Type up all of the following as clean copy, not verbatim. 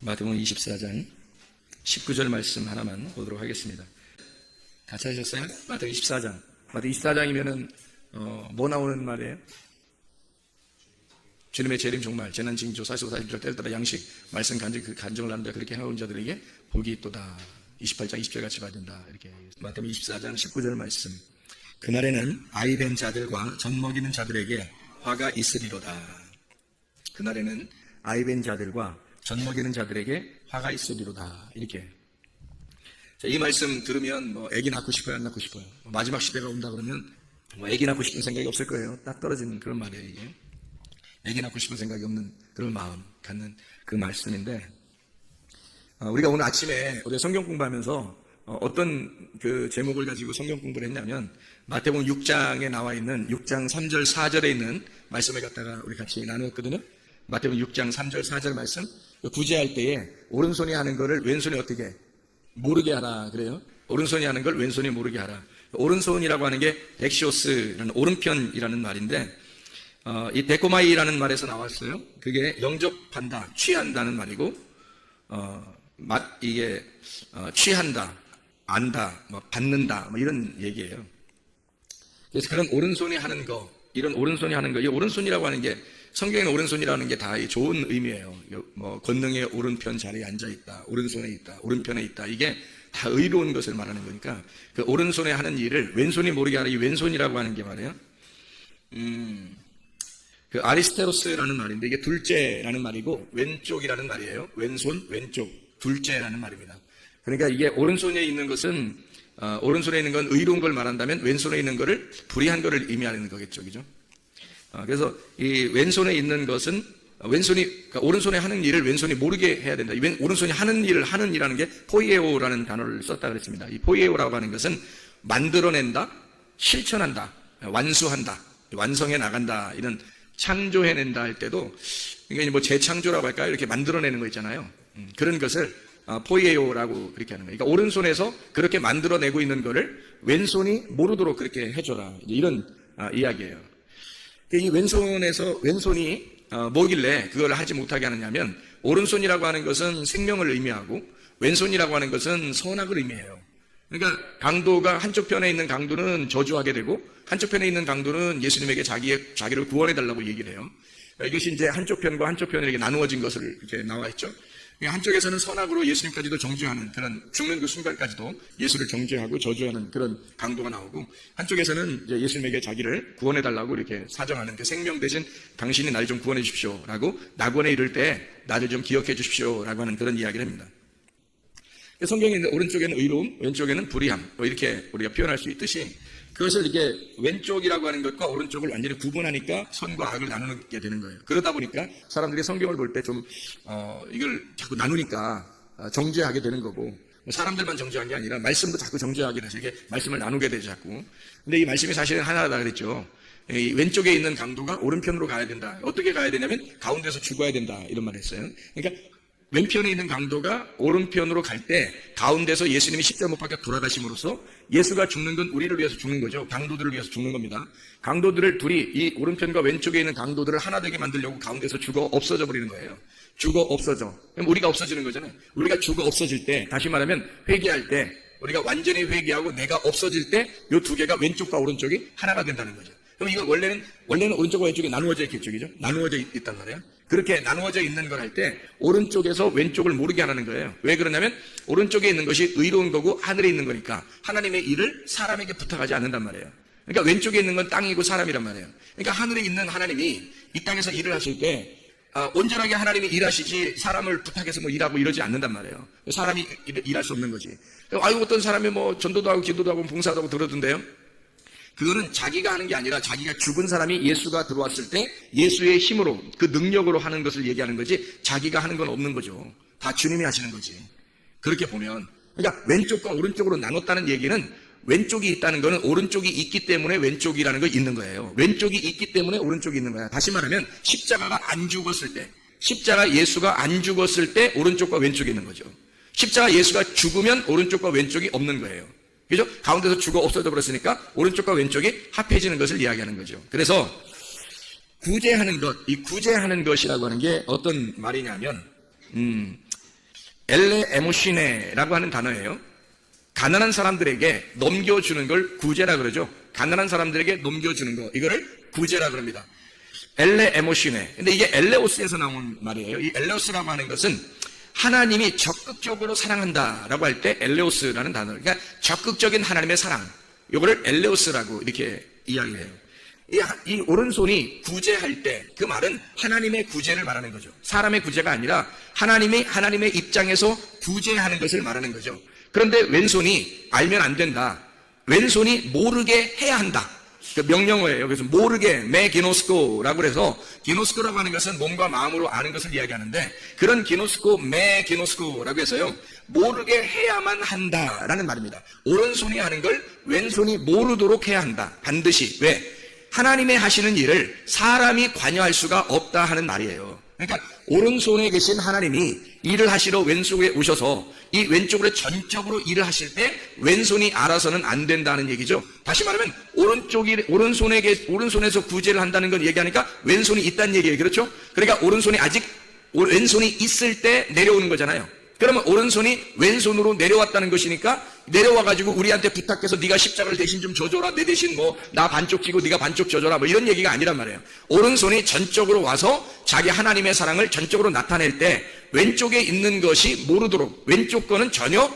마태복음 24장 19절 말씀 하나만 보도록 하겠습니다. 다 찾으셨어요? 마태복음 24장. 마태복음 24장이면은 뭐 나오는 말이에요? 주님의 재림 종말, 재난 징조, 45, 40절 때를 따라 양식, 말씀 간증을 하는데 그렇게 행하는 자들에게 복이 있도다. 28장 20절 같이 받는다. 이렇게 마태복음 24장 19절 말씀. 그날에는 아이 된 자들과 젖 먹이는 자들에게 화가 있으리로다. 그날에는 아이 된 자들과 젖 먹이는 자들에게 화가 있으리로다. 이렇게. 자, 이 말씀 들으면 애기 낳고 싶어요, 안 낳고 싶어요? 마지막 시대가 온다 그러면 애기 낳고 싶은 생각이 없을 거예요. 딱 떨어지는 그런 말이에요, 이게. 애기 낳고 싶은 생각이 없는 그런 마음 갖는 그 말씀인데, 우리가 오늘 아침에 우리가 성경 공부하면서 어떤 그 제목을 가지고 성경 공부를 했냐면, 마태복음 6장에 나와 있는 6장 3절 4절에 있는 말씀을 갖다가 우리 같이 나누었거든요. 마태복음 6장 3절 4절 말씀. 구제할 때에 오른손이 하는 거를 왼손이 어떻게 모르게 하라 그래요. 오른손이 하는 걸 왼손이 모르게 하라. 오른손이라고 하는 게 덱시오스라는 오른편이라는 말인데, 이 데코마이라는 말에서 나왔어요. 그게 영접한다, 취한다는 말이고, 이게 취한다, 안다, 받는다, 이런 얘기예요. 그래서 그런 오른손이 하는 거, 이런 오른손이 하는 거, 이 오른손이라고 하는 게 성경에는 오른손이라는 게 다 좋은 의미예요. 권능의 오른편 자리에 앉아 있다, 오른손에 있다, 오른편에 있다. 이게 다 의로운 것을 말하는 거니까 그 오른손에 하는 일을 왼손이 모르게 하는 이 왼손이라고 하는 게 말이에요. 그 아리스테로스라는 말인데 이게 둘째라는 말이고 왼쪽이라는 말이에요. 왼손, 왼쪽, 둘째라는 말입니다. 그러니까 이게 오른손에 있는 것은 오른손에 있는 건 의로운 걸 말한다면 왼손에 있는 거를 불의한 거를 의미하는 거겠죠, 그죠? 그래서 이 왼손에 있는 것은 그러니까 오른손에 하는 일을 왼손이 모르게 해야 된다. 오른손이 하는 일을 하는 이라는 게 포이에오라는 단어를 썼다 그랬습니다. 이 포이에오라고 하는 것은 만들어낸다, 실천한다, 완수한다, 완성해 나간다, 이런 창조해낸다 할 때도 그러니까 재창조라고 할까요? 이렇게 만들어내는 거 있잖아요. 그런 것을 포이에오라고 그렇게 하는 거예요. 그러니까 오른손에서 그렇게 만들어내고 있는 거를 왼손이 모르도록 그렇게 해줘라. 이런 이야기예요. 이 왼손이 뭐길래 그걸 하지 못하게 하느냐면, 오른손이라고 하는 것은 생명을 의미하고 왼손이라고 하는 것은 선악을 의미해요. 그러니까 강도가 한쪽 편에 있는 강도는 저주하게 되고 한쪽 편에 있는 강도는 예수님에게 자기를 구원해달라고 얘기를 해요. 이것이 이제 한쪽 편과 한쪽 편에 이렇게 나누어진 것을 이렇게 나와 있죠. 한쪽에서는 선악으로 예수님까지도 정죄하는 그런 죽는 그 순간까지도 예수를 정죄하고 저주하는 그런 강도가 나오고, 한쪽에서는 이제 예수님에게 자기를 구원해달라고 이렇게 사정하는 그 생명 대신 당신이 나를 좀 구원해 주십시오 라고 낙원에 이를 때 나를 좀 기억해 주십시오 라고 하는 그런 이야기를 합니다. 성경에 있는 오른쪽에는 의로움, 왼쪽에는 불의함, 이렇게 우리가 표현할 수 있듯이, 그것을 이게 왼쪽이라고 하는 것과 오른쪽을 완전히 구분하니까 선과 악을 나누게 되는 거예요. 그러다 보니까 사람들이 성경을 볼 때 좀 이걸 자꾸 나누니까 정죄하게 되는 거고, 사람들만 정죄한 게 아니라 말씀도 자꾸 정죄하게 돼서 이게 말씀을 나누게 되죠, 자꾸. 근데 이 말씀이 사실은 하나다 그랬죠. 이 왼쪽에 있는 강도가 오른편으로 가야 된다. 어떻게 가야 되냐면 가운데서 죽어야 된다, 이런 말을 했어요. 그러니까 왼편에 있는 강도가 오른편으로 갈 때 가운데서 예수님이 십자가 못 박혀 돌아가심으로써 예수가 죽는 건 우리를 위해서 죽는 거죠. 강도들을 위해서 죽는 겁니다. 강도들을 둘이, 이 오른편과 왼쪽에 있는 강도들을 하나 되게 만들려고 가운데서 죽어 없어져 버리는 거예요. 죽어 없어져. 그럼 우리가 없어지는 거잖아요. 우리가 죽어 없어질 때, 다시 말하면 회개할 때, 우리가 완전히 회개하고 내가 없어질 때 이 두 개가 왼쪽과 오른쪽이 하나가 된다는 거죠. 그럼 이거 원래는 오른쪽과 왼쪽이 나누어져 있겠죠, 그죠? 나누어져 있단 말이에요. 그렇게 나누어져 있는 걸 할 때 오른쪽에서 왼쪽을 모르게 하는 거예요. 왜 그러냐면 오른쪽에 있는 것이 의로운 거고 하늘에 있는 거니까 하나님의 일을 사람에게 부탁하지 않는단 말이에요. 그러니까 왼쪽에 있는 건 땅이고 사람이란 말이에요. 그러니까 하늘에 있는 하나님이 이 땅에서 일을 하실 때 온전하게 하나님이 일하시지 사람을 부탁해서 일하고 이러지 않는단 말이에요. 사람이 일할 수 없는 거지. 어떤 사람이 전도도 하고 기도도 하고 봉사도 하고 들어던데요. 그거는 자기가 하는 게 아니라 자기가 죽은 사람이 예수가 들어왔을 때 예수의 힘으로, 그 능력으로 하는 것을 얘기하는 거지, 자기가 하는 건 없는 거죠. 다 주님이 하시는 거지. 그렇게 보면, 그러니까 왼쪽과 오른쪽으로 나눴다는 얘기는 왼쪽이 있다는 거는 오른쪽이 있기 때문에 왼쪽이라는 거 있는 거예요. 왼쪽이 있기 때문에 오른쪽이 있는 거야. 다시 말하면 십자가가 안 죽었을 때, 십자가 예수가 안 죽었을 때 오른쪽과 왼쪽이 있는 거죠. 십자가 예수가 죽으면 오른쪽과 왼쪽이 없는 거예요. 그죠? 가운데서 죽어 없어져 버렸으니까 오른쪽과 왼쪽이 합해지는 것을 이야기하는 거죠. 그래서 구제하는 것, 이 구제하는 것이라고 하는 게 어떤 말이냐면 엘레 에모시네라고 하는 단어예요. 가난한 사람들에게 넘겨주는 걸 구제라 그러죠. 가난한 사람들에게 넘겨주는 거, 이거를 구제라 그럽니다. 엘레 에모시네. 근데 이게 엘레오스에서 나온 말이에요. 이 엘레오스라고 하는 것은 하나님이 적극적으로 사랑한다라고 할 때 엘레오스라는 단어, 그러니까 적극적인 하나님의 사랑, 이거를 엘레오스라고 이렇게 이야기해요. 이 오른손이 구제할 때 그 말은 하나님의 구제를 말하는 거죠. 사람의 구제가 아니라 하나님의 입장에서 구제하는 것을 말하는 거죠. 그런데 왼손이 알면 안 된다. 왼손이 모르게 해야 한다. 그 명령어예요. 그래서 모르게 메기노스코라고 해서, 기노스코라고 하는 것은 몸과 마음으로 아는 것을 이야기하는데, 그런 기노스코, 메기노스코라고 해서요, 모르게 해야만 한다라는 말입니다. 오른손이 하는 걸 왼손이 모르도록 해야 한다. 반드시. 왜? 하나님의 하시는 일을 사람이 관여할 수가 없다 하는 말이에요. 그러니까 오른손에 계신 하나님이 일을 하시러 왼쪽에 오셔서 이 왼쪽으로 전적으로 일을 하실 때 왼손이 알아서는 안 된다는 얘기죠. 다시 말하면 오른손에서 구제를 한다는 걸 얘기하니까 왼손이 있다는 얘기예요. 그렇죠? 그러니까 왼손이 있을 때 내려오는 거잖아요. 그러면 오른손이 왼손으로 내려왔다는 것이니까, 내려와가지고 우리한테 부탁해서 네가 십자가를 대신 좀 져줘라, 내 대신 나 반쪽 쥐고 네가 반쪽 져줘라, 이런 얘기가 아니란 말이에요. 오른손이 전적으로 와서 자기 하나님의 사랑을 전적으로 나타낼 때 왼쪽에 있는 것이 모르도록, 왼쪽 거는 전혀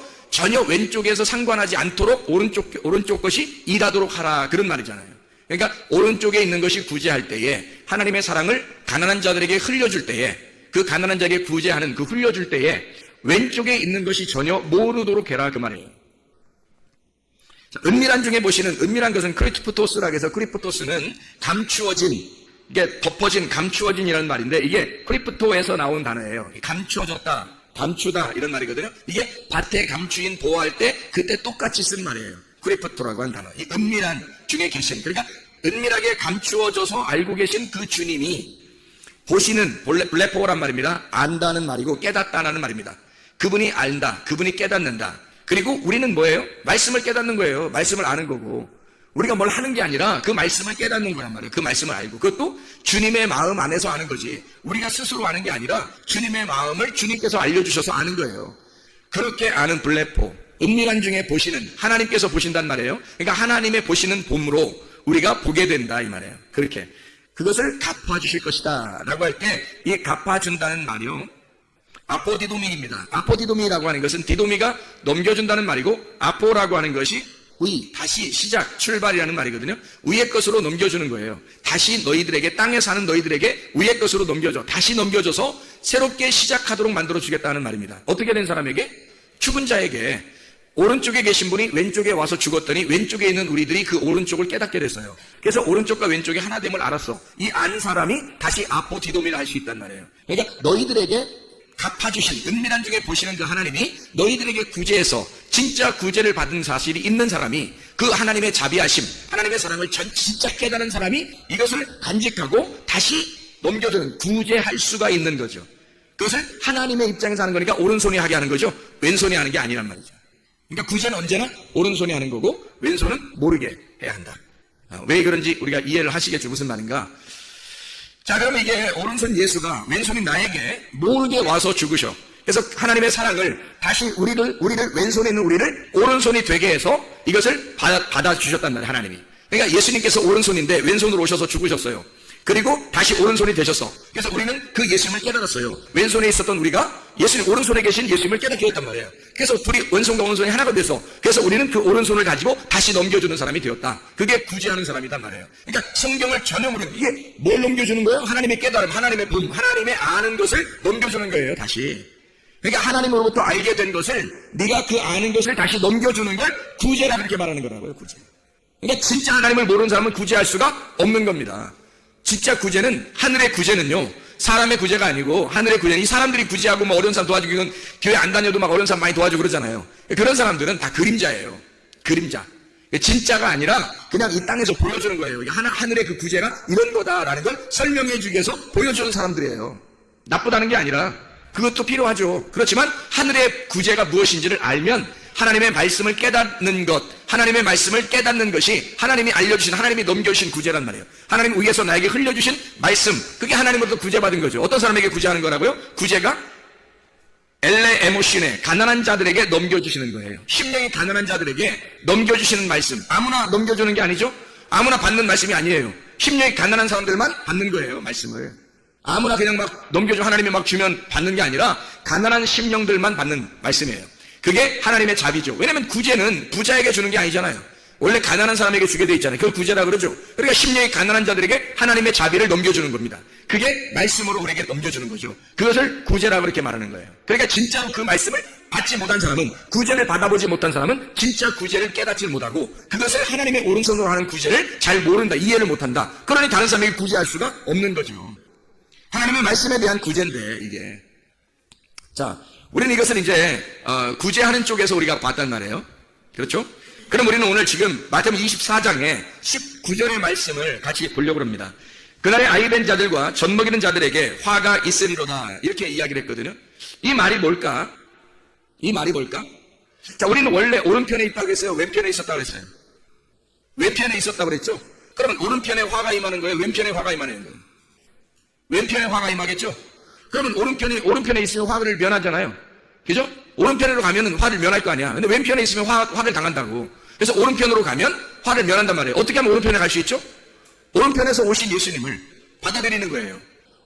왼쪽에서 상관하지 않도록 오른쪽 것이 일하도록 하라, 그런 말이잖아요. 그러니까 오른쪽에 있는 것이 구제할 때에, 하나님의 사랑을 가난한 자들에게 흘려줄 때에, 그 가난한 자에게 구제하는 그 흘려줄 때에 왼쪽에 있는 것이 전혀 모르도록 해라, 그 말이에요. 자, 은밀한 중에 보시는, 은밀한 것은 크리프토스라고 해서, 크리프토스는 감추어진, 이게 덮어진, 감추어진이라는 말인데, 이게 크리프토에서 나온 단어예요. 감추어졌다, 감추다, 이런 말이거든요. 이게 밭에 감추인 보호할 때 그때 똑같이 쓴 말이에요. 크리프토라고 하는 단어. 이 은밀한 중에 계신, 그러니까 은밀하게 감추어져서 알고 계신 그 주님이 보시는, 블레포란 말입니다. 안다는 말이고 깨닫다라는 말입니다. 그분이 안다, 그분이 깨닫는다. 그리고 우리는 뭐예요? 말씀을 깨닫는 거예요. 말씀을 아는 거고, 우리가 뭘 하는 게 아니라 그 말씀을 깨닫는 거란 말이에요. 그 말씀을 알고, 그것도 주님의 마음 안에서 아는 거지, 우리가 스스로 아는 게 아니라 주님의 마음을 주님께서 알려주셔서 아는 거예요. 그렇게 아는 블레포, 은밀한 중에 보시는, 하나님께서 보신단 말이에요. 그러니까 하나님의 보시는 봄으로 우리가 보게 된다, 이 말이에요. 그렇게 그것을 갚아주실 것이다 라고 할 때, 이 갚아준다는 말이요, 아포디도미입니다. 아포디도미라고 하는 것은, 디도미가 넘겨준다는 말이고, 아포라고 하는 것이 다시 시작, 출발이라는 말이거든요. 위의 것으로 넘겨주는 거예요. 다시 너희들에게, 땅에 사는 너희들에게 위의 것으로 넘겨줘. 다시 넘겨줘서 새롭게 시작하도록 만들어주겠다는 말입니다. 어떻게 된 사람에게? 죽은 자에게. 오른쪽에 계신 분이 왼쪽에 와서 죽었더니 왼쪽에 있는 우리들이 그 오른쪽을 깨닫게 됐어요. 그래서 오른쪽과 왼쪽이 하나됨을 알았어. 이 안 사람이 다시 아포디도미를 할 수 있단 말이에요. 그러니까 너희들에게 갚아주신, 은밀한 중에 보시는 그 하나님이 너희들에게 구제해서 진짜 구제를 받은 사실이 있는 사람이, 그 하나님의 자비하심, 하나님의 사랑을 진짜 깨달은 사람이 이것을 간직하고 다시 넘겨주는, 구제할 수가 있는 거죠. 그것을 하나님의 입장에서 하는 거니까 오른손이 하게 하는 거죠. 왼손이 하는 게 아니란 말이죠. 그러니까 구제는 언제나 오른손이 하는 거고, 왼손은 모르게 해야 한다. 왜 그런지 우리가 이해를 하시겠죠. 무슨 말인가? 자, 그러면 이게 오른손 예수가 왼손인 나에게 모르게 와서 죽으셔. 그래서 하나님의 사랑을 다시 우리를 왼손에 있는 우리를 오른손이 되게 해서 이것을 받아주셨단 말이에요, 하나님이. 그러니까 예수님께서 오른손인데 왼손으로 오셔서 죽으셨어요. 그리고 다시 오른손이 되셨어. 그래서 우리는 그 예수님을 깨달았어요. 왼손에 있었던 우리가 예수님, 오른손에 계신 예수님을 깨닫게 됐단 말이에요. 그래서 둘이 왼손과 오른손이 하나가 돼서, 그래서 우리는 그 오른손을 가지고 다시 넘겨주는 사람이 되었다. 그게 구제하는 사람이란 말이에요. 그러니까 성경을 전혀 모르는, 이게 뭘 넘겨주는 거예요? 하나님의 깨달음, 하나님의 분, 하나님의 아는 것을 넘겨주는 거예요, 다시. 그러니까 하나님으로부터 알게 된 것을, 네가 그 아는 것을 다시 넘겨주는 걸 구제라 그렇게 말하는 거라고요, 구제. 그러니까 진짜 하나님을 모르는 사람은 구제할 수가 없는 겁니다. 진짜 구제는, 하늘의 구제는요, 사람의 구제가 아니고, 하늘의 구제는, 이 사람들이 구제하고 뭐 어려운 사람 도와주고, 이건 교회 안 다녀도 막 어려운 사람 많이 도와주고 그러잖아요. 그런 사람들은 다 그림자예요. 그림자. 진짜가 아니라 그냥 이 땅에서 보여주는 거예요. 하늘의 그 구제가 이런 거다라는 걸 설명해 주기 위해서 보여주는 사람들이에요. 나쁘다는 게 아니라 그것도 필요하죠. 그렇지만 하늘의 구제가 무엇인지를 알면 하나님의 말씀을 깨닫는 것, 하나님의 말씀을 깨닫는 것이 하나님이 알려주신, 하나님이 넘겨주신 구제란 말이에요. 하나님 위에서 나에게 흘려주신 말씀, 그게 하나님으로부터 구제받은 거죠. 어떤 사람에게 구제하는 거라고요? 구제가 엘레 에모신에 가난한 자들에게 넘겨주시는 거예요. 심령이 가난한 자들에게 넘겨주시는 말씀. 아무나 넘겨주는 게 아니죠. 아무나 받는 말씀이 아니에요. 심령이 가난한 사람들만 받는 거예요, 말씀을. 아무나 그냥 막 넘겨줘 하나님이 막 주면 받는 게 아니라 가난한 심령들만 받는 말씀이에요. 그게 하나님의 자비죠. 왜냐면 구제는 부자에게 주는 게 아니잖아요. 원래 가난한 사람에게 주게 돼 있잖아요. 그걸 구제라 그러죠. 그러니까 심령이 가난한 자들에게 하나님의 자비를 넘겨주는 겁니다. 그게 말씀으로 우리에게 넘겨주는 거죠. 그것을 구제라 그렇게 말하는 거예요. 그러니까 진짜로 그 말씀을 받지 못한 사람은, 구제를 받아보지 못한 사람은 진짜 구제를 깨닫지 못하고 그것을 하나님의 오른손으로 하는 구제를 잘 모른다, 이해를 못한다. 그러니 다른 사람에게 구제할 수가 없는 거죠. 하나님의 말씀에 대한 구제인데 이게. 자, 우리는 이것을 이제 구제하는 쪽에서 우리가 봤단 말이에요. 그렇죠? 그럼 우리는 오늘 지금 마태복음 24장에 19절의 말씀을 같이 보려고 합니다. 그날에 아이된 자들과 젖먹이는 자들에게 화가 있으리로다, 이렇게 이야기를 했거든요. 이 말이 뭘까? 이 말이 뭘까? 자, 우리는 원래 오른편에 있다고 했어요? 왼편에 있었다고 했어요? 왼편에 있었다고 그랬죠? 그러면 오른편에 화가 임하는 거예요? 왼편에 화가 임하는 거예요? 왼편에 화가 임하겠죠? 그러면 오른편에 있으면 화를 면하잖아요. 그죠? 오른편으로 가면 화를 면할 거 아니야. 근데 왼편에 있으면 화를 당한다고. 그래서 오른편으로 가면 화를 면한단 말이에요. 어떻게 하면 오른편에 갈 수 있죠? 오른편에서 오신 예수님을 받아들이는 거예요.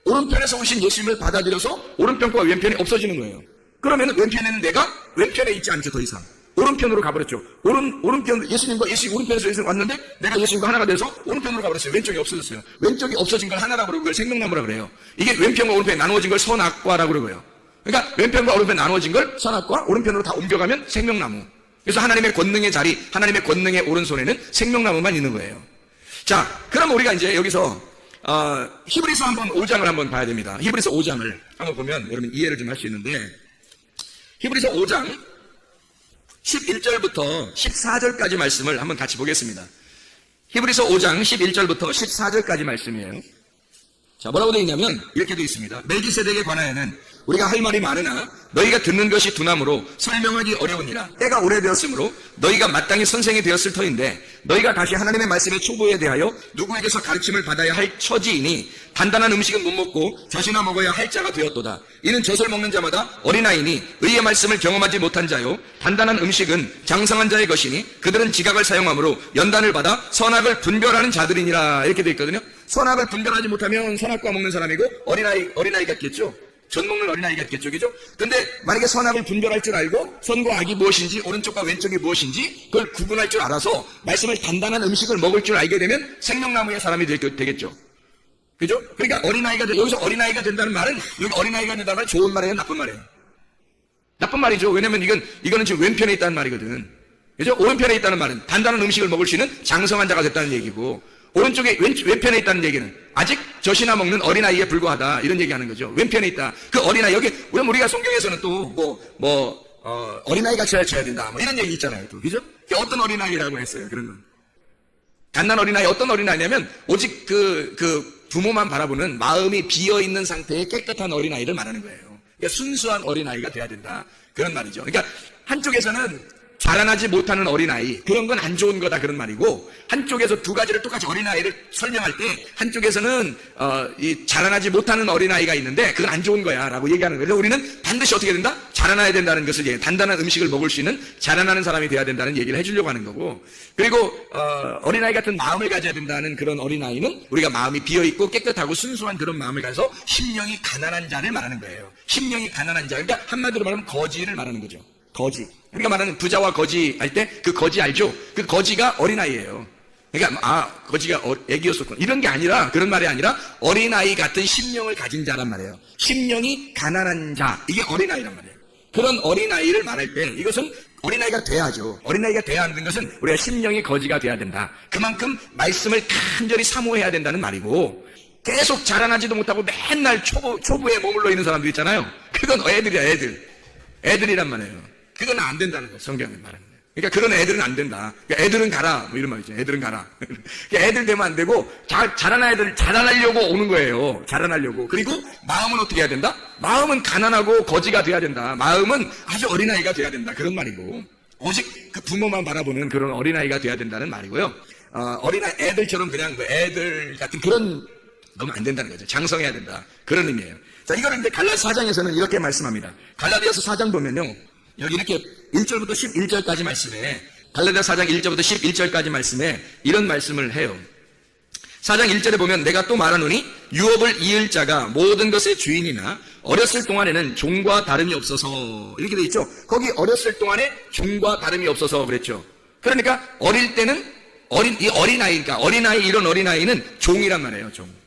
오른편에서 오신 예수님을 받아들여서 오른편과 왼편이 없어지는 거예요. 그러면 왼편에는 내가 왼편에 있지 않죠, 더 이상. 오른편으로 가버렸죠. 오른편, 예수님과 오른편에서 예수님 왔는데 내가 예수님과 하나가 돼서 오른편으로 가버렸어요. 왼쪽이 없어졌어요. 왼쪽이 없어진 걸 하나라고 그러고 그걸 생명나무라고 그래요. 이게 왼편과 오른편이 나누어진 걸 선악과라고 그러고요. 그러니까 왼편과 오른편 나누어진 걸 선악과, 오른편으로 다 옮겨가면 생명나무. 그래서 하나님의 권능의 자리, 하나님의 권능의 오른손에는 생명나무만 있는 거예요. 자, 그럼 우리가 이제 여기서 히브리서 5장을 한번 봐야 됩니다. 히브리서 5장을 한번 보면 여러분 이해를 좀 할 수 있는데, 히브리서 5장 11절부터 14절까지 말씀을 한번 같이 보겠습니다. 히브리서 5장 11절부터 14절까지 말씀이에요. 자, 뭐라고 되어 있냐면 이렇게 되어 있습니다. 멜기세덱에 관하여는 우리가 할 말이 많으나 너희가 듣는 것이 두나무로 설명하기 어려우니라. 때가 오래되었으므로 너희가 마땅히 선생이 되었을 터인데 너희가 다시 하나님의 말씀의 초보에 대하여 누구에게서 가르침을 받아야 할 처지이니 단단한 음식은 못 먹고 젖이나 먹어야 할 자가 되었도다. 이는 젖을 먹는 자마다 어린아이니 의의 말씀을 경험하지 못한 자요 단단한 음식은 장성한 자의 것이니 그들은 지각을 사용함으로 연단을 받아 선악을 분별하는 자들이니라. 이렇게 되어 있거든요. 선악을 분별하지 못하면 선악과 먹는 사람이고 어린아이 같겠죠. 젖 먹는 어린아이 같겠죠. 그죠? 근데 만약에 선악을 분별할 줄 알고 선과 악이 무엇인지 오른쪽과 왼쪽이 무엇인지 그걸 구분할 줄 알아서 말씀을 단단한 음식을 먹을 줄 알게 되면 생명나무의 사람이 되겠죠. 그죠? 그러니까 여기서 어린아이가 된다는 말은, 여기 어린아이가 된다는 말은 좋은 말이에요, 나쁜 말이에요? 나쁜 말이죠. 왜냐면 이거는 지금 왼편에 있다는 말이거든. 그죠? 오른편에 있다는 말은 단단한 음식을 먹을 수 있는 장성한 자가 됐다는 얘기고, 오른쪽에 왼편에 있다는 얘기는 아직 젖이나 먹는 어린아이에 불과하다, 이런 얘기하는 거죠. 왼편에 있다. 그 어린아이, 여기 우리가 성경에서는 또 어린아이가 줘야 된다, 뭐 이런 얘기 있잖아요. 또 그죠? 어떤 어린아이라고 했어요, 그런 건. 갓난 어린아이, 어떤 어린아이냐면 오직 그 부모만 바라보는 마음이 비어있는 상태의 깨끗한 어린아이를 말하는 거예요. 그러니까 순수한 어린아이가 돼야 된다, 그런 말이죠. 그러니까 한쪽에서는 자라나지 못하는 어린아이, 그런 건 안 좋은 거다, 그런 말이고, 한쪽에서 두 가지를 똑같이 어린아이를 설명할 때 한쪽에서는 이 자라나지 못하는 어린아이가 있는데 그건 안 좋은 거야 라고 얘기하는 거예요. 그래서 우리는 반드시 어떻게 된다? 자라나야 된다는 것을 단단한 음식을 먹을 수 있는 자라나는 사람이 돼야 된다는 얘기를 해주려고 하는 거고, 그리고 어린아이 같은 마음을 가져야 된다는 그런 어린아이는 우리가 마음이 비어있고 깨끗하고 순수한 그런 마음을 가져서 심령이 가난한 자를 말하는 거예요. 심령이 가난한 자, 그러니까 한마디로 말하면 거지를 말하는 거죠. 거지. 우리가 말하는 부자와 거지 할 때 그 거지 알죠? 그 거지가 어린아이예요. 그러니까 거지가 애기였었구나, 이런 게 아니라, 그런 말이 아니라 어린아이 같은 심령을 가진 자란 말이에요. 심령이 가난한 자, 이게 어린아이란 말이에요. 그런 어린아이를 말할 때 이것은 어린아이가 돼야죠. 어린아이가 돼야 하는 것은 우리가 심령이 거지가 돼야 된다. 그만큼 말씀을 간절히 사모해야 된다는 말이고, 계속 자라나지도 못하고 맨날 초부에 머물러 있는 사람들 있잖아요. 그건 애들이야, 애들이란 말이에요. 그건 안 된다는 거예요, 성경에 말하는 거예요. 그러니까 그런 애들은 안 된다. 그러니까 애들은 가라, 뭐 이런 말이죠. 애들은 가라. 그러니까 애들 되면 안 되고, 자라난 애들 자라나려고 오는 거예요. 자라나려고. 그리고 마음은 어떻게 해야 된다? 마음은 가난하고 거지가 돼야 된다. 마음은 아주 어린아이가 돼야 된다, 그런 말이고, 오직 그 부모만 바라보는 그런 어린아이가 돼야 된다는 말이고요. 애들처럼 그냥 애들 같은 그런, 너무 안 된다는 거죠. 장성해야 된다, 그런 의미예요. 자, 이거를 이제 갈라디아서 4장에서는 이렇게 말씀합니다. 갈라디아서 4장 보면요. 여기 이렇게 1절부터 11절까지 말씀에, 갈라디아서 4장 1절부터 11절까지 말씀에 이런 말씀을 해요. 4장 1절에 보면 내가 또 말하노니 유업을 이을 자가 모든 것의 주인이나 어렸을 동안에는 종과 다름이 없어서, 이렇게 돼 있죠. 거기 어렸을 동안에 종과 다름이 없어서 그랬죠. 그러니까 어릴 때는 이 어린아이니까, 이런 어린아이는 종이란 말이에요. 종.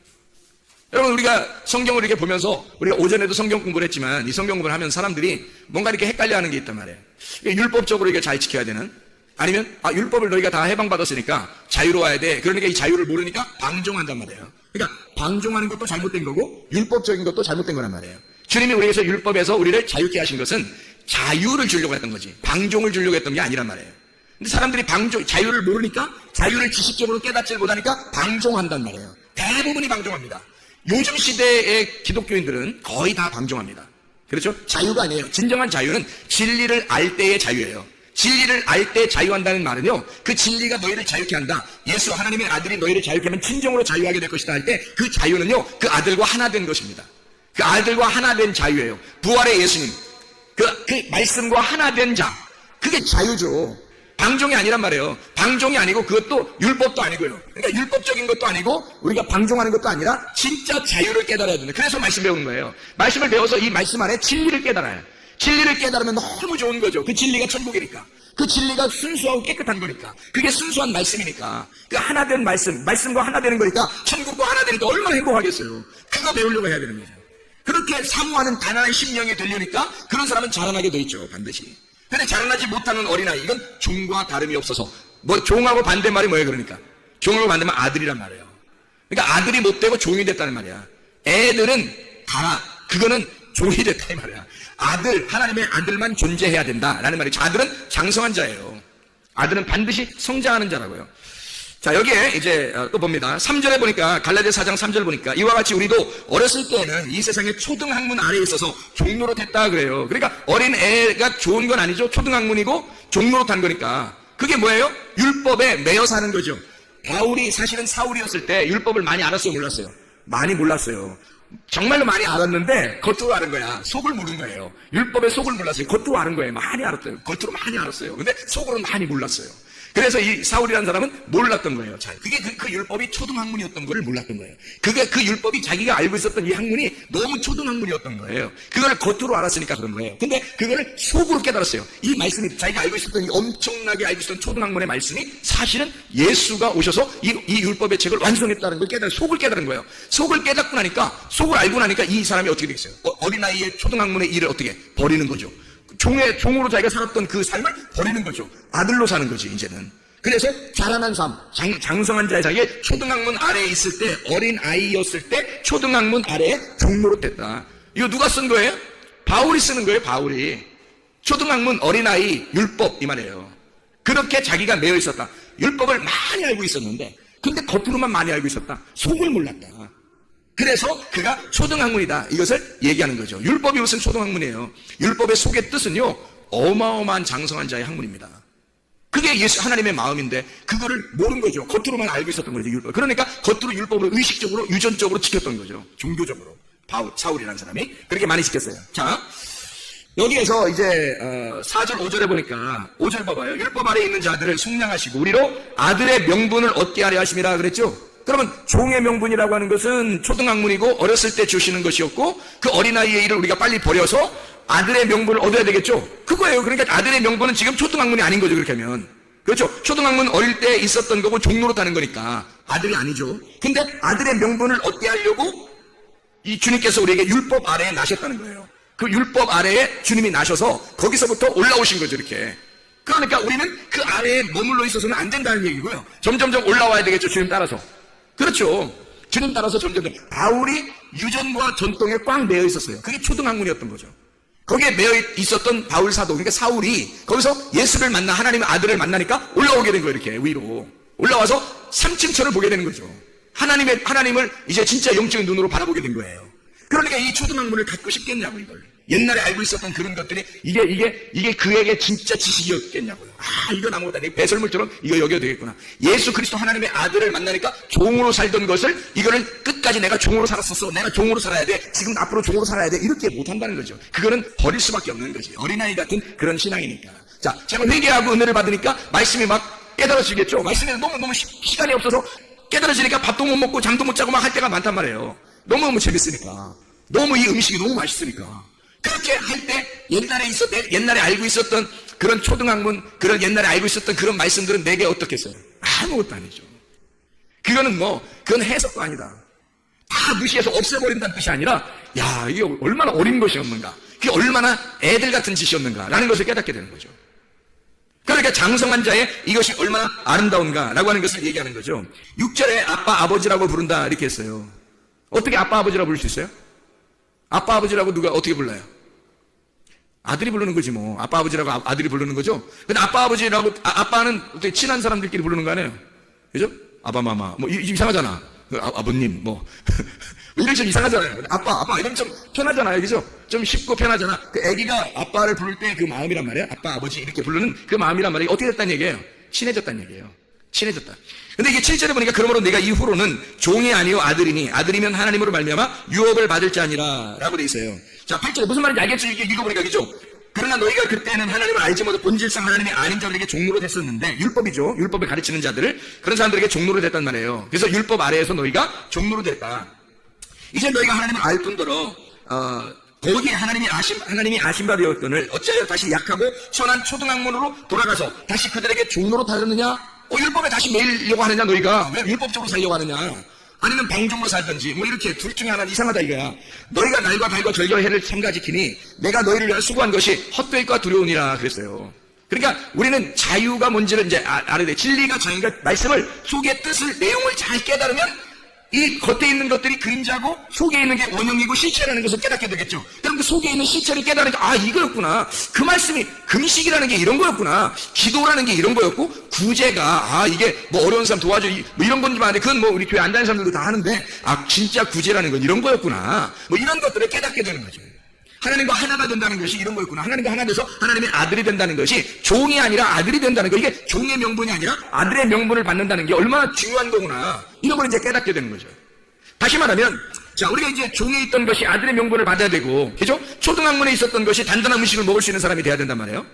여러분, 우리가 성경을 이렇게 보면서, 우리가 오전에도 성경 공부를 했지만 이 성경 공부를 하면 사람들이 뭔가 이렇게 헷갈려 하는 게 있단 말이에요. 율법적으로 이게 잘 지켜야 되는, 아니면 율법을 너희가 다 해방받았으니까 자유로워야 돼. 그러니까 이 자유를 모르니까 방종한단 말이에요. 그러니까 방종하는 것도 잘못된 거고 율법적인 것도 잘못된 거란 말이에요. 주님이 우리에게서 율법에서 우리를 자유케 하신 것은 자유를 주려고 했던 거지, 방종을 주려고 했던 게 아니란 말이에요. 근데 사람들이 자유를 모르니까, 자유를 지식적으로 깨닫지 못하니까 방종한단 말이에요. 대부분이 방종합니다. 요즘 시대의 기독교인들은 거의 다 방종합니다. 그렇죠? 자유가 아니에요. 진정한 자유는 진리를 알 때의 자유예요. 진리를 알 때 자유한다는 말은요, 그 진리가 너희를 자유케 한다, 예수 하나님의 아들이 너희를 자유케 하면 진정으로 자유하게 될 것이다 할 때, 그 자유는요 그 아들과 하나 된 것입니다. 그 아들과 하나 된 자유예요. 부활의 예수님, 그 말씀과 하나 된 자, 그게 자유죠. 방종이 아니란 말이에요. 방종이 아니고 그것도 율법도 아니고요. 그러니까 율법적인 것도 아니고 우리가 방종하는 것도 아니라 진짜 자유를 깨달아야 된다. 그래서 말씀 배우는 거예요. 말씀을 배워서 이 말씀 안에 진리를 깨달아요. 진리를 깨달으면 너무 좋은 거죠. 그 진리가 천국이니까. 그 진리가 순수하고 깨끗한 거니까. 그게 순수한 말씀이니까. 그 하나 된 말씀과 하나 되는 거니까 천국과 하나 되니까 얼마나 행복하겠어요. 그거 배우려고 해야 되는 거죠. 그렇게 사모하는 가난한 심령이 되려니까 그런 사람은 자라나게 돼 있죠, 반드시. 근데 자라나지 못하는 어린아이, 이건 종과 다름이 없어서, 종하고 반대말이 뭐예요, 그러니까? 종하고 반대말 아들이란 말이에요. 그러니까 아들이 못 되고 종이 됐다는 말이야. 애들은 그거는 종이 됐다 이 말이야. 하나님의 아들만 존재해야 된다라는 말이죠. 아들은 장성한 자예요. 아들은 반드시 성장하는 자라고요. 자, 여기에 이제 또 봅니다. 3절에 보니까, 갈라디아서 4장 3절 보니까 이와 같이 우리도 어렸을 때는 이 세상의 초등학문 아래에 있어서 종로로 됐다 그래요. 그러니까 어린 애가 좋은 건 아니죠. 초등학문이고 종로로 탄 거니까. 그게 뭐예요? 율법에 매여 사는 거죠. 바울이 사실은 사울이었을 때 율법을 많이 알았어요, 몰랐어요? 많이 몰랐어요. 정말로 많이 알았는데 겉으로 아는 거야. 속을 모르는 거예요. 율법의 속을 몰랐어요. 겉으로 아는 거예요. 많이 알았어요. 겉으로 많이 알았어요. 근데 속으로는 많이 몰랐어요. 그래서 이 사울이라는 사람은 몰랐던 거예요. 잘. 그게 그 율법이 초등학문이었던 거를 몰랐던 거예요. 그 율법이 자기가 알고 있었던 이 학문이 너무 초등학문이었던 거예요. 그걸 겉으로 알았으니까 그런 거예요. 근데 그거를 속으로 깨달았어요. 이 말씀이, 자기가 알고 있었던 이 엄청나게 알고 있었던 초등학문의 말씀이 사실은 예수가 오셔서 이 율법의 책을 완성했다는 걸 속을 깨달은 거예요. 속을 깨닫고 나니까, 속을 알고 나니까 이 사람이 어떻게 되겠어요? 어린아이의 초등학문의 일을 어떻게 버리는 거죠. 종으로 자기가 살았던 그 삶을 버리는 거죠. 아들로 사는 거지, 이제는. 그래서 자라난 삶, 장성한 자의 자기의 초등학문 아래에 있을 때, 어린 아이였을 때 초등학문 아래에 종로로 됐다. 이거 누가 쓴 거예요? 바울이 쓰는 거예요, 바울이. 초등학문, 어린아이, 율법, 이 말이에요. 그렇게 자기가 매여 있었다. 율법을 많이 알고 있었는데, 근데 겉으로만 많이 알고 있었다. 속을 몰랐다. 그래서 그가 초등학문이다, 이것을 얘기하는 거죠. 율법이 무슨 초등학문이에요? 율법의 속의 뜻은요, 어마어마한 장성한 자의 학문입니다. 그게 하나님의 마음인데 그거를 모른 거죠. 겉으로만 알고 있었던 거죠, 율법. 그러니까 겉으로 율법을 의식적으로, 유전적으로 지켰던 거죠. 종교적으로. 사울이라는 사람이 그렇게 많이 지켰어요. 자, 여기에서 이제 4절 5절에 보니까, 5절 봐봐요. 율법 아래에 있는 자들을 속량하시고 우리로 아들의 명분을 얻게 하려 하심이라 그랬죠. 그러면 종의 명분이라고 하는 것은 초등학문이고 어렸을 때 주시는 것이었고, 그 어린아이의 일을 우리가 빨리 버려서 아들의 명분을 얻어야 되겠죠. 그거예요. 그러니까 아들의 명분은 지금 초등학문이 아닌 거죠, 그렇게 하면. 그렇죠. 초등학문 어릴 때 있었던 거고 종로로 타는 거니까 아들이 아니죠. 근데 아들의 명분을 얻게 하려고 이 주님께서 우리에게 율법 아래에 나셨다는 거예요. 그 율법 아래에 주님이 나셔서 거기서부터 올라오신 거죠, 이렇게. 그러니까 우리는 그 아래에 머물러 있어서는 안 된다는 얘기고요. 점점점 올라와야 되겠죠, 주님 따라서. 그렇죠. 주님 따라서 점점. 바울이 유전과 전통에 꽉 매여 있었어요. 그게 초등학문이었던 거죠. 거기에 매여 있었던 바울 사도, 그러니까 사울이 거기서 예수를 만나, 하나님의 아들을 만나니까 올라오게 된 거예요. 이렇게 위로 올라와서 3층천을 보게 되는 거죠. 하나님을 이제 진짜 영적인 눈으로 바라보게 된 거예요. 그러니까 이 초등학문을 갖고 싶겠냐고, 이걸. 옛날에 알고 있었던 그런 것들이 이게 그에게 진짜 지식이었겠냐고요. 이건 아무것도 아니고 배설물처럼 이거 여겨도 되겠구나. 예수 그리스도 하나님의 아들을 만나니까 종으로 살던 것을 이거는 끝까지 내가 종으로 살았었어. 내가 종으로 살아야 돼. 지금 앞으로 종으로 살아야 돼. 이렇게 못한다는 거죠. 그거는 버릴 수밖에 없는 거지. 어린아이 같은 그런 신앙이니까. 자, 제가 회개하고 은혜를 받으니까 말씀이 막 깨달아지겠죠. 말씀이 너무 시간이 없어서 깨달아지니까 밥도 못 먹고 잠도 못 자고 막 할 때가 많단 말이에요. 너무너무 재밌으니까. 너무 이 음식이 너무 맛있으니까. 그렇게 할 때 옛날에 알고 있었던 그런 초등학문, 그런 옛날에 알고 있었던 그런 말씀들은 내게 어떻겠어요? 아무것도 아니죠. 그건 해석도 아니다. 다 무시해서 없애버린다는 뜻이 아니라, 이게 얼마나 어린 것이었는가. 그게 얼마나 애들 같은 짓이었는가라는 것을 깨닫게 되는 거죠. 그러니까 장성한 자의 이것이 얼마나 아름다운가라고 하는 것을 얘기하는 거죠. 6절에 아빠, 아버지라고 부른다 이렇게 했어요. 어떻게 아빠, 아버지라고 부를 수 있어요? 아빠, 아버지라고 누가 어떻게 불러요? 아들이 부르는 거지 뭐. 아빠, 아버지라고 아들이 부르는 거죠. 근데 아빠, 아버지라고 아빠는 어떻게 친한 사람들끼리 부르는 거 아니에요? 그죠? 아빠, 마마. 뭐 이상하잖아. 아버님 뭐 이런 좀 이상하잖아요. 아빠 이러면 좀 편하잖아요. 그죠? 좀 쉽고 편하잖아. 그 아기가 아빠를 부를 때 그 마음이란 말이에요. 아빠, 아버지 이렇게 부르는 그 마음이란 말이에요. 어떻게 됐다는 얘기예요? 친해졌다는 얘기예요. 친해졌다. 근데 이게 7절에 보니까 그러므로 내가 이후로는 종이 아니요 아들이니 아들이면 하나님으로 말미암아 유업을 받을 자니라 라고 돼 있어요. 자, 8절에 무슨 말인지 알겠죠? 이게 읽어보니까 그죠? 그러나 너희가 그때는 하나님을 알지 못해 본질상 하나님이 아닌 자들에게 종로로 됐었는데, 율법이죠. 율법을 가르치는 자들을, 그런 사람들에게 종로로 됐단 말이에요. 그래서 율법 아래에서 너희가 종로로 됐다. 이제 너희가 하나님을 알 뿐더러 거기에 하나님이 아신 바 되었거늘 어찌하여 다시 약하고 천한 초등학문으로 돌아가서 다시 그들에게 종로로 다르느냐? 율법에 다시 매이려고 하느냐 너희가? 왜 율법적으로 살려고 하느냐? 아니면 방종으로 살든지 뭐 이렇게 둘 중에 하나는 이상하다 이거야. 너희가 날과 달과 절기와 해를 삼가지키니 내가 너희를 위하여 수고한 것이 헛되일까 두려우니라 그랬어요. 그러니까 우리는 자유가 뭔지를 이제 알아야 돼. 진리가 자유가 말씀을 속의 뜻을 내용을 잘 깨달으면 이 겉에 있는 것들이 그림자고 속에 있는 게 원형이고 실체라는 것을 깨닫게 되겠죠. 그럼 그 속에 있는 실체를 깨달으니까 이거였구나. 그 말씀이 금식이라는 게 이런 거였구나. 기도라는 게 이런 거였고 구제가 이게 뭐 어려운 사람 도와줘 뭐 이런 건지 아는데 그건 뭐 우리 교회 안 다니는 사람들도 다 하는데 진짜 구제라는 건 이런 거였구나. 뭐 이런 것들을 깨닫게 되는 거죠. 하나님과 하나가 된다는 것이 이런 거였구나. 하나님과 하나 돼서 하나님의 아들이 된다는 것이 종이 아니라 아들이 된다는 거. 이게 종의 명분이 아니라 아들의 명분을 받는다는 게 얼마나 중요한 거구나. 이런 걸 이제 깨닫게 되는 거죠. 다시 말하면, 자, 우리가 이제 종에 있던 것이 아들의 명분을 받아야 되고, 그죠? 초등학문에 있었던 것이 단단한 음식을 먹을 수 있는 사람이 돼야 된단 말이에요.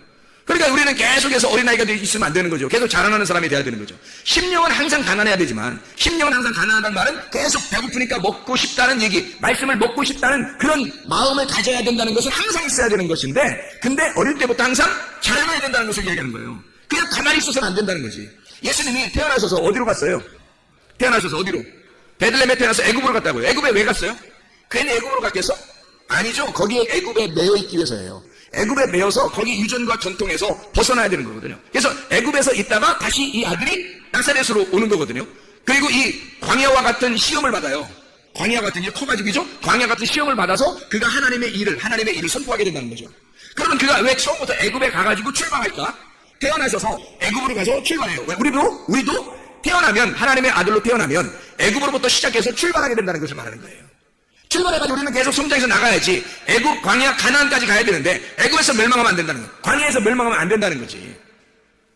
그러니까 우리는 계속해서 어린아이가 있으면 안 되는 거죠. 계속 자라나는 사람이 돼야 되는 거죠. 심령은 항상 가난해야 되지만, 심령은 항상 가난하다는 말은 계속 배고프니까 먹고 싶다는 얘기, 말씀을 먹고 싶다는 그런 마음을 가져야 된다는 것은 항상 있어야 되는 것인데, 근데 어릴 때부터 항상 자라나야 된다는 것을 얘기하는 거예요. 그냥 가만히 있어서는 안 된다는 거지. 예수님이 태어나셔서 어디로 갔어요? 태어나셔서 어디로? 베들레헴에 태어나서 애굽으로 갔다고요. 애굽에 왜 갔어요? 괜히 애굽으로 갔겠어? 아니죠. 거기에 애굽에 매여 있기 위해서예요. 애굽에 매여서 거기 유전과 전통에서 벗어나야 되는 거거든요. 그래서 애굽에서 있다가 다시 이 아들이 나사렛으로 오는 거거든요. 그리고 이 광야와 같은 시험을 받아요. 광야 같은 게 커가지고죠. 광야 같은 시험을 받아서 그가 하나님의 일을 선포하게 된다는 거죠. 그러면 그가 왜 처음부터 애굽에 가가지고 출방할까? 태어나셔서 애굽으로 가서 출발해요. 왜? 우리도 태어나면 하나님의 아들로 태어나면 애굽으로부터 시작해서 출발하게 된다는 것을 말하는 거예요. 출발해가지고 우리는 계속 성장해서 나가야지. 애굽, 광야, 가나안까지 가야 되는데 애굽에서 멸망하면 안 된다는 거예요. 광야에서 멸망하면 안 된다는 거지.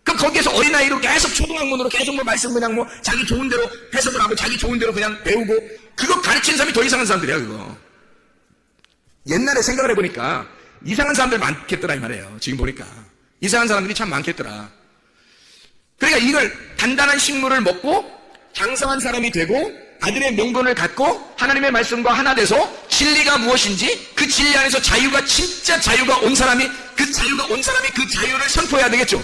그럼 거기에서 어린아이로 계속 초등학문으로 계속 뭐 말씀 그냥 뭐 자기 좋은 대로 해석을 하고 자기 좋은 대로 그냥 배우고 그거 가르치는 사람이 더 이상한 사람들이야 그거. 옛날에 생각을 해보니까 이상한 사람들 많겠더라 이 말이에요. 지금 보니까 이상한 사람들이 참 많겠더라. 그러니까 이걸 단단한 식물을 먹고 장성한 사람이 되고 아들의 명분을 갖고 하나님의 말씀과 하나 돼서 진리가 무엇인지 그 진리 안에서 자유가 진짜 자유가 온 사람이 그 자유를 선포해야 되겠죠.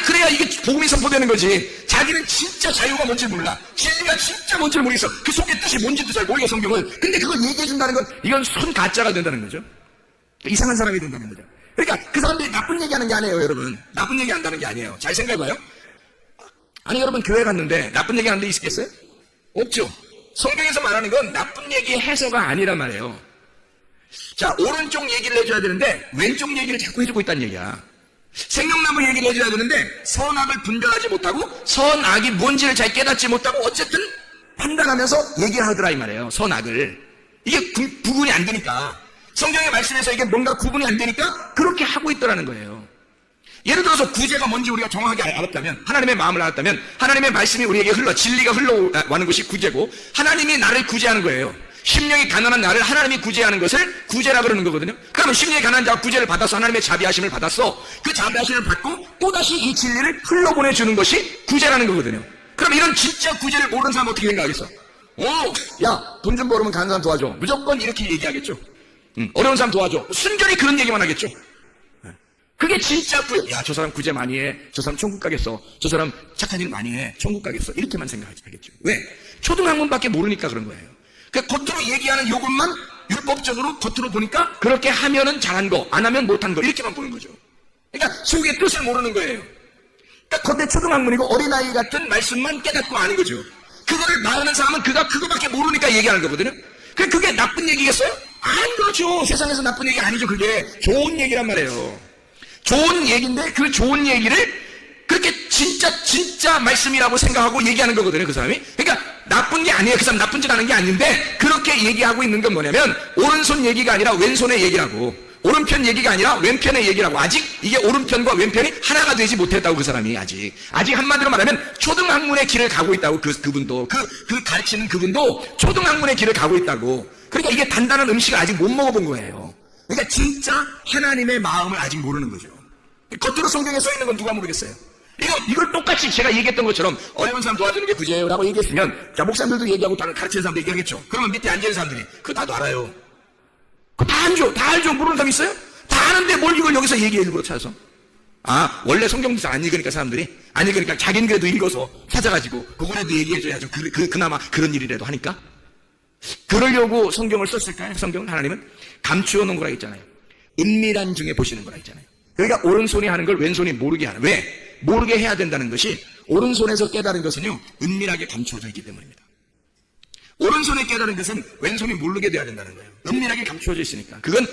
그래야 이게 복음이 선포되는 거지. 자기는 진짜 자유가 뭔지 몰라. 진리가 진짜 뭔지 모르겠어. 그 속의 뜻이 뭔지도 잘 모르겠어 성경을. 근데 그걸 얘기해준다는 건 이건 손 가짜가 된다는 거죠. 이상한 사람이 된다는 거죠. 그러니까 그 사람들이 나쁜 얘기하는 게 아니에요 여러분. 나쁜 얘기 한다는 게 아니에요. 잘 생각해봐요. 여러분 교회 갔는데 나쁜 얘기 하는 데 있겠어요? 없죠. 성경에서 말하는 건 나쁜 얘기의 해서가 아니란 말이에요. 자, 오른쪽 얘기를 해줘야 되는데 왼쪽 얘기를 자꾸 해주고 있다는 얘기야. 생명나무 얘기를 해줘야 되는데 선악을 분별하지 못하고 선악이 뭔지를 잘 깨닫지 못하고 어쨌든 판단하면서 얘기하더라 이 말이에요. 선악을. 이게 구분이 안 되니까. 성경의 말씀에서 이게 뭔가 구분이 안 되니까 그렇게 하고 있더라는 거예요. 예를 들어서 구제가 뭔지 우리가 정확하게 알았다면, 하나님의 마음을 알았다면, 하나님의 말씀이 우리에게 진리가 흘러가는 것이 구제고, 하나님이 나를 구제하는 거예요. 심령이 가난한 나를 하나님이 구제하는 것을 구제라 그러는 거거든요. 그러면 심령이 가난한 자가 구제를 받아서 하나님의 자비하심을 받았어. 그 자비하심을 받고 또다시 이 진리를 흘러보내주는 것이 구제라는 거거든요. 그럼 이런 진짜 구제를 모르는 사람 어떻게 생각하겠어? 야, 돈 좀 벌으면 가는 사람 도와줘. 무조건 이렇게 얘기하겠죠. 어려운 사람 도와줘. 순전히 그런 얘기만 하겠죠. 그게 진짜 구제. 야, 저 사람 구제 많이 해. 저 사람 천국 가겠어. 저 사람 착한 일 많이 해. 천국 가겠어. 이렇게만 생각하겠죠. 왜? 초등학문밖에 모르니까 그런 거예요. 그 겉으로 얘기하는 요것만 율법적으로 겉으로 보니까 그렇게 하면은 잘한 거, 안 하면 못한 거 이렇게만 보는 거죠. 그러니까 속의 뜻을 모르는 거예요. 그러니까 겉에 초등학문이고 어린아이 같은 말씀만 깨닫고 아는 거죠. 그거를 말하는 사람은 그거밖에 모르니까 얘기하는 거거든요. 그게 나쁜 얘기겠어요? 아니, 그렇죠. 세상에서 나쁜 얘기 아니죠. 그게 좋은 얘기란 말이에요. 좋은 얘기인데 그 좋은 얘기를 그렇게 진짜 말씀이라고 생각하고 얘기하는 거거든요, 그 사람이. 그러니까 나쁜 게 아니에요. 그 사람 나쁜 짓 하는 게 아닌데 그렇게 얘기하고 있는 건 뭐냐면 오른손 얘기가 아니라 왼손의 얘기라고, 오른편 얘기가 아니라 왼편의 얘기라고. 아직 이게 오른편과 왼편이 하나가 되지 못했다고, 그 사람이 아직 한마디로 말하면 초등학문의 길을 가고 있다고. 그분도 그 가르치는 그분도 초등학문의 길을 가고 있다고. 그러니까 이게 단단한 음식을 아직 못 먹어본 거예요. 그러니까 진짜 하나님의 마음을 아직 모르는 거죠. 겉으로 성경에 써 있는 건 누가 모르겠어요. 이걸 똑같이 제가 얘기했던 것처럼 어려운 사람 도와주는 게 구제예요 라고 얘기했으면, 자, 목사님들도 얘기하고 다른 가르치는 사람도 얘기하겠죠. 그러면 밑에 앉아있는 사람들이 그거 나도 알아요. 그거 다 알죠. 모르는 사람 있어요? 다 아는데 뭘 이걸 여기서 얘기해, 일부러 찾아서. 원래 성경도 잘 안 읽으니까 사람들이 안 읽으니까 자기는 그래도 읽어서 찾아가지고 그거라도 얘기해줘야죠. 그나마 그런 일이라도 하니까. 그러려고 성경을 썼을까요? 성경은 하나님은 감추어 놓은 거라 했잖아요. 은밀한 중에 보시는 거라 했잖아요. 그러니까 오른손이 하는 걸 왼손이 모르게 하는. 왜? 모르게 해야 된다는 것이, 오른손에서 깨달은 것은요, 은밀하게 감추어져 있기 때문입니다. 오른손에 깨달은 것은 왼손이 모르게 돼야 된다는 거예요. 은밀하게 감추어져 있으니까. 그건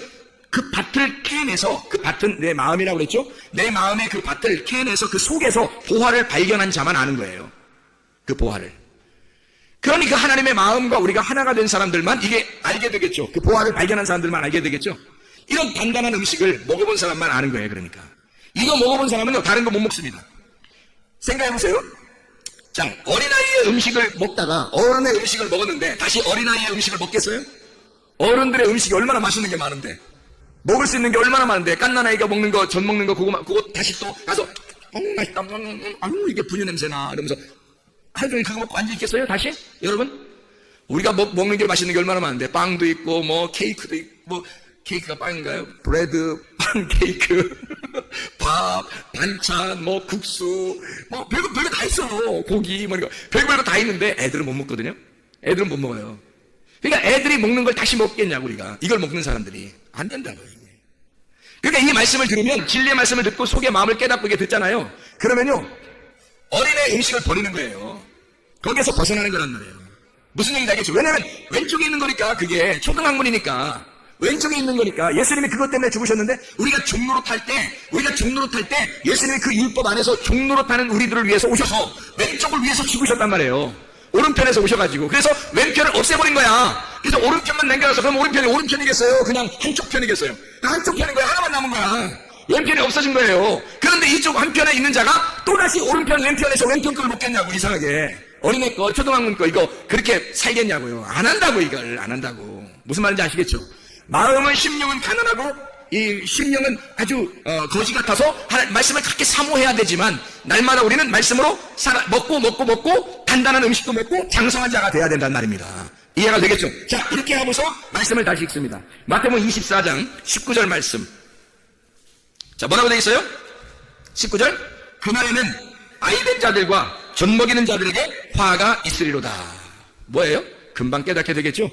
그 밭을 캐내서, 그 밭은 내 마음이라고 그랬죠? 내 마음의 그 밭을 캐내서 그 속에서 보화를 발견한 자만 아는 거예요. 그 보화를. 그러니까 하나님의 마음과 우리가 하나가 된 사람들만 이게 알게 되겠죠. 그 보화를 발견한 사람들만 알게 되겠죠. 이런 단단한 음식을 먹어본 사람만 아는 거예요. 그러니까 이거 먹어본 사람은요, 다른 거 못 먹습니다. 생각해보세요. 자, 어린아이의 음식을 먹다가 어른의 음식을 먹었는데 다시 어린아이의 음식을 먹겠어요? 어른들의 음식이 얼마나 맛있는 게 많은데, 먹을 수 있는 게 얼마나 많은데, 갓난아이가 먹는 거, 전 먹는 거, 그거 다시 또 가서 맛있다, 이게 분유 냄새나 이러면서 하루 종일 그거 먹고 앉아있겠어요? 다시? 여러분, 우리가 먹는 게 맛있는 게 얼마나 많은데, 빵도 있고 뭐 케이크도 있고, 케이크가 빵인가요? 브레드, 빵, 케이크, 밥, 반찬, 뭐 국수, 뭐 별거 다 있어. 고기, 뭐 이거 별거 다 있는데 애들은 못 먹거든요. 애들은 못 먹어요. 그러니까 애들이 먹는 걸 다시 먹겠냐고, 우리가. 이걸 먹는 사람들이 안 된다고요. 그러니까 이 말씀을 들으면, 진리의 말씀을 듣고 속의 마음을 깨닫고 이게 듣잖아요. 그러면요, 어린애 음식을 버리는 거예요. 거기에서 벗어나는 거란 말이에요. 무슨 얘기인지 알겠죠? 왜냐면 왼쪽에 있는 거니까, 그게 초등학문이니까 왼쪽에 있는 거니까. 예수님이 그것 때문에 죽으셨는데, 우리가 종로로 탈 때 예수님이 그 율법 안에서 종로로 타는 우리들을 위해서 오셔서 왼쪽을 위해서 죽으셨단 말이에요. 오른편에서 오셔가지고. 그래서 왼편을 없애버린 거야. 그래서 오른편만 남겨놔서, 그럼 오른편이 오른편이겠어요? 그냥 한쪽 편이겠어요? 한쪽 편인 거야. 하나만 남은 거야. 왼편이 없어진 거예요. 그런데 이쪽 한편에 있는 자가 또다시 오른편, 왼편에서 왼편 걸 먹겠냐고, 이상하게. 어린애 거, 초등학문 거, 이거 그렇게 살겠냐고요. 안 한다고, 이걸 안 한다고. 무슨 말인지 아시겠죠? 마음은, 심령은 가난하고, 이 심령은 아주 거지 같아서 말씀을 그렇게 사모해야 되지만, 날마다 우리는 말씀으로 먹고 단단한 음식도 먹고 장성한 자가 돼야 된다는 말입니다. 이해가 되겠죠? 자, 이렇게 하고서 말씀을 다시 읽습니다. 마태복음 24장 19절 말씀. 자, 뭐라고 되어 있어요? 19절. 그날에는 아이된 자들과 젖 먹이는 자들에게 화가 있으리로다. 뭐예요? 금방 깨닫게 되겠죠?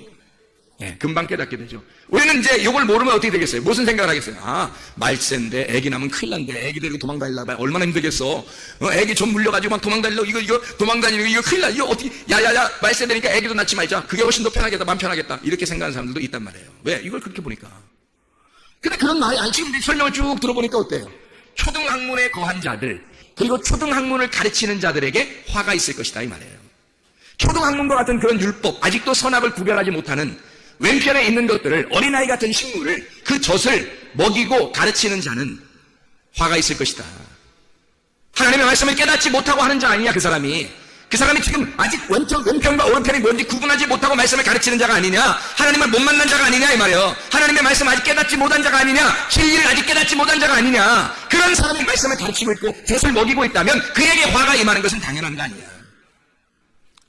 예, 금방 깨닫게 되죠. 우리는 이제 이걸 모르면 어떻게 되겠어요? 무슨 생각을 하겠어요? 말세인데 애기 나면 큰일 난데, 애기 데리고 도망다니려면 얼마나 힘들겠어. 애기 좀 물려가지고 막 도망다니려고, 이거 도망다니고, 이거 큰일 나. 이거 어떻게, 야야야, 말세 되니까 애기도 낳지 말자. 그게 훨씬 더 편하겠다, 맘 편하겠다. 이렇게 생각하는 사람들도 있단 말이에요. 왜? 이걸 그렇게 보니까. 근데 그런 말이 아니, 지금 설명을 쭉 들어보니까 어때요? 초등학문에 거한 자들, 그리고 초등학문을 가르치는 자들에게 화가 있을 것이다, 이 말이에요. 초등학문과 같은 그런 율법, 아직도 선악을 구별하지 못하는 왼편에 있는 것들을, 어린아이 같은 식물을, 그 젖을 먹이고 가르치는 자는 화가 있을 것이다. 하나님의 말씀을 깨닫지 못하고 하는 자 아니냐, 그 사람이. 그 사람이 지금 아직 왼편과 오른편이 뭔지 구분하지 못하고 말씀을 가르치는 자가 아니냐, 하나님을 못 만난 자가 아니냐 이 말이에요. 하나님의 말씀 아직 깨닫지 못한 자가 아니냐, 진리를 아직 깨닫지 못한 자가 아니냐. 그런 사람이 말씀을 가르치고 있고 젖을 먹이고 있다면 그에게 화가 임하는 것은 당연한 거 아니야.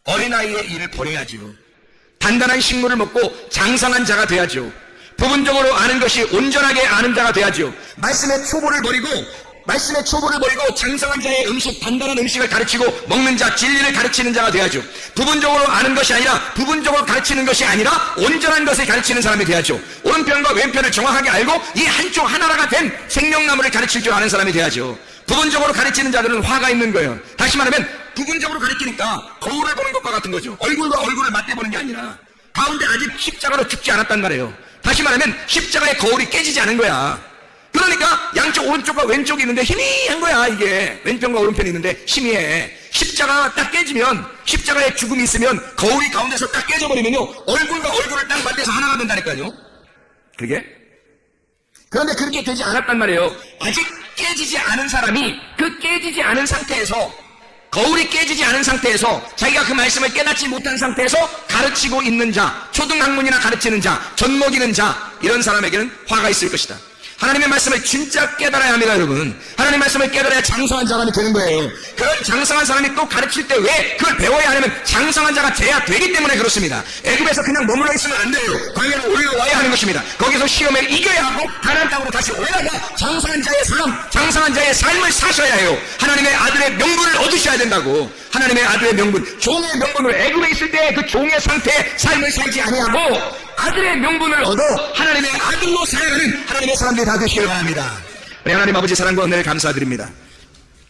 어린아이의 일을 버려야죠. 단단한 식물을 먹고 장성한 자가 돼야죠. 부분적으로 아는 것이 온전하게 아는 자가 돼야죠. 말씀의 초보를 버리고 장성한 자의 음식, 단단한 음식을 가르치고 먹는 자, 진리를 가르치는 자가 돼야죠. 부분적으로 아는 것이 아니라, 부분적으로 가르치는 것이 아니라 온전한 것을 가르치는 사람이 돼야죠. 오른편과 왼편을 정확하게 알고 이 한쪽 하나가 된 생명나무를 가르칠 줄 아는 사람이 돼야죠. 부분적으로 가르치는 자들은 화가 있는 거예요. 다시 말하면 부분적으로 가르치니까 거울을 보는 것과 같은 거죠. 얼굴과 얼굴을 맞대보는 게 아니라 가운데 아직 십자가로 죽지 않았단 말이에요. 다시 말하면 십자가의 거울이 깨지지 않은 거야. 그러니까 양쪽 오른쪽과 왼쪽이 있는데 희미한 거야. 이게 왼편과 오른편이 있는데 희미해. 십자가가 딱 깨지면, 십자가에 죽음이 있으면 거울이 가운데서 딱 깨져버리면요, 얼굴과 얼굴을 딱 맞대서 하나가 된다니까요. 그게? 그런데 그렇게 되지 않았단 말이에요. 아직 깨지지 않은 사람이 그 깨지지 않은 상태에서, 거울이 깨지지 않은 상태에서, 자기가 그 말씀을 깨닫지 못한 상태에서 가르치고 있는 자, 초등학문이나 가르치는 자, 젖먹이는 자, 이런 사람에게는 화가 있을 것이다. 하나님의 말씀을 진짜 깨달아야 합니다, 여러분. 하나님의 말씀을 깨달아야 장성한 사람이 되는 거예요. 그런 장성한 사람이 또 가르칠 때 왜 그걸 배워야 하냐면 장성한 자가 돼야 되기 때문에 그렇습니다. 애굽에서 그냥 머물러 있으면 안 돼요. 광야로 올라와야 하는 것입니다. 거기서 시험을 이겨야 하고 가나안 땅으로 다시 올라가 장성한 자의 삶, 장성한 자의 삶을 사셔야 해요. 하나님의 아들의 명분을 얻으셔야 된다고. 하나님의 아들의 명분, 종의 명분을, 애굽에 있을 때 그 종의 상태의 삶을 살지 아니하고 아들의 명분을 얻어 하나님의 아들로 살아가는 하나님의 사람들이 다 되시길 바랍니다. 우리 하나님 아버지 사랑과 은혜를 감사드립니다.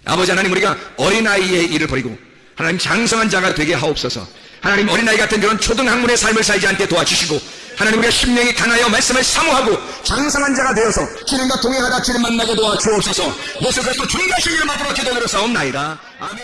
아버지 하나님, 우리가 어린아이의 일을 버리고 하나님 장성한 자가 되게 하옵소서. 하나님, 어린아이 같은 그런 초등학문의 삶을 살지 않게 도와주시고, 하나님, 우리가 심령이 강하여 말씀을 사모하고 장성한 자가 되어서 주님과 동행하다 주님 만나게 도와주옵소서. 예수 그리스도 존귀하신 이름으로 기도드려 싸움나이다. 아멘.